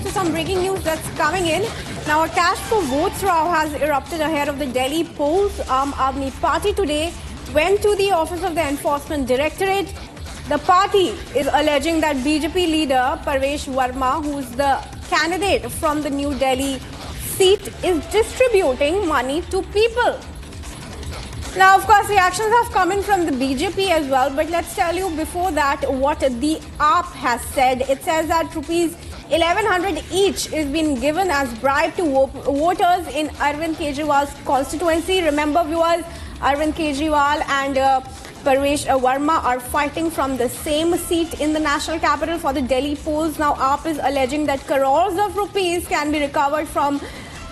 to some breaking news that's coming in. Now, a cash for votes row has erupted ahead of the Delhi polls. Aam Aadmi Party today went to the office of the Enforcement Directorate. The party is alleging that BJP leader Parvesh Verma, who's the candidate from the New Delhi seat, is distributing money to people. Now, of course, reactions have come in from the BJP as well, but let's tell you before that what the AAP has said. It says that rupees 1100 each is being given as bribe to voters in Arvind Kejriwal's constituency. Remember, viewers, Arvind Kejriwal and Parvesh Verma are fighting from the same seat in the national capital for the Delhi polls. Now, AAP is alleging that crores of rupees can be recovered from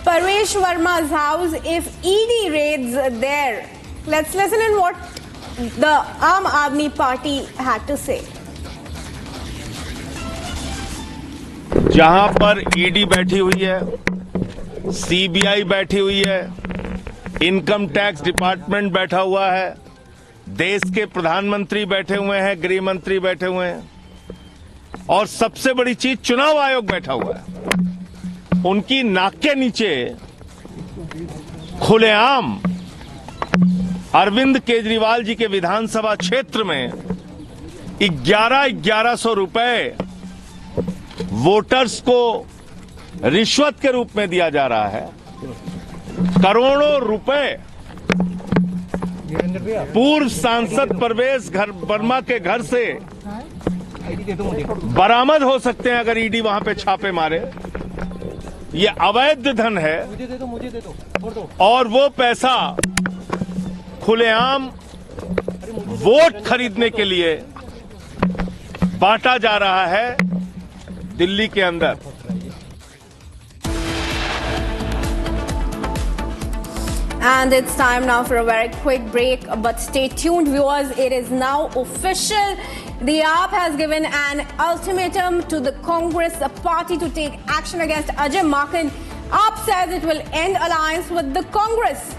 Parvesh Verma's house if ED raids there. Let's listen in what the Aam Aadmi Party had to say. जहां पर ED बैठी हुई है, CBI बैठी हुई है, income tax department बैठा हुआ है, देश के प्रधानमंत्री बैठे हुए हैं, गृह मंत्री बैठे हुए हैं और सबसे बड़ी चीज चुनाव आयोग बैठा हुआ है, उनकी नाक के नीचे खुलेआम अरविंद केजरीवाल जी के विधानसभा क्षेत्र में 1100 रुपए वोटर्स को रिश्वत के रूप में दिया जा रहा है। करोड़ों रुपए पूर्व सांसद परवेश वर्मा के घर से बरामद हो सकते हैं अगर ईडी वहां पे छापे मारे। ये अवैध धन है और वो पैसा खुलेआम वोट खरीदने के लिए बांटा जा रहा है दिल्ली के अंदर। And it's time now for a very quick break, but stay tuned, viewers. It is now official. The AAP has given an ultimatum to the Congress party to take action against Ajay Maken. AAP says it will end alliance with the Congress.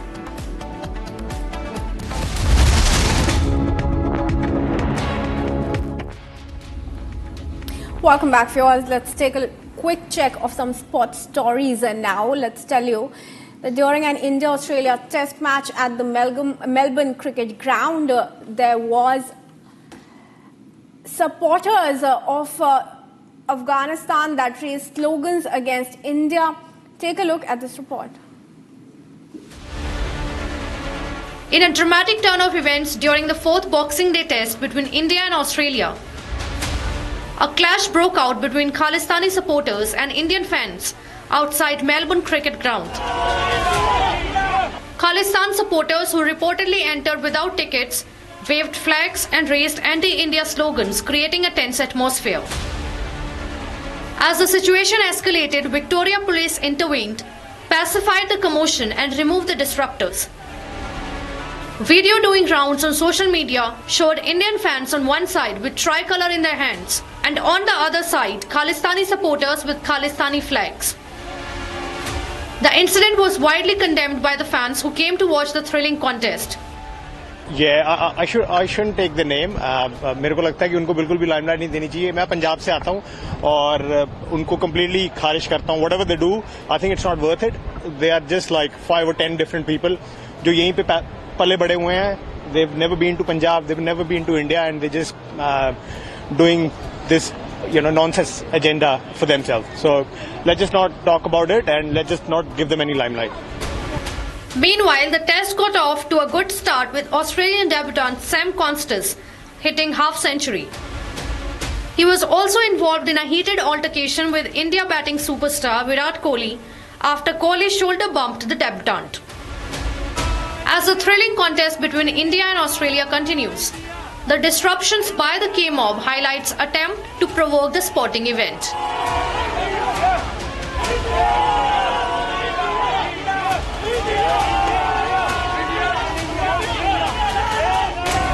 Welcome back, viewers. Let's take a quick check of some sports stories, and now let's tell you that during an India-Australia test match at the Melbourne Cricket Ground, there was supporters of Afghanistan that raised slogans against India. Take a look at this report. In a dramatic turn of events during the fourth Boxing Day test between India and Australia, a clash broke out between Khalistani supporters and Indian fans outside Melbourne Cricket Ground. Khalistan supporters who reportedly entered without tickets waved flags and raised anti-India slogans, creating a tense atmosphere. As the situation escalated, Victoria Police intervened, pacified the commotion and removed the disruptors. Video doing rounds on social media showed Indian fans on one side with tricolour in their hands and on the other side Khalistani supporters with Khalistani flags. The incident was widely condemned by the fans who came to watch the thrilling contest. Yeah, I shouldn't take the name. मेरे को लगता है कि उनको बिल्कुल भी limelight नहीं देनी चाहिए। मैं पंजाब से आता हूँ और उनको completely खारिज करता हूँ। Whatever they do, I think it's not worth it. They are just like 5 or 10 different people जो यहीं पे पले बड़े हुए हैं. They've never been to Punjab, they've never been to India, and they're just doing this, nonsense agenda for themselves. So let's just not talk about it and let's just not give them any limelight. Meanwhile, the test got off to a good start with Australian debutant Sam Constas hitting half-century. He was also involved in a heated altercation with India batting superstar Virat Kohli after Kohli shoulder bumped the debutant. As the thrilling contest between India and Australia continues, the disruptions by the K-mob highlights attempt to provoke the sporting event.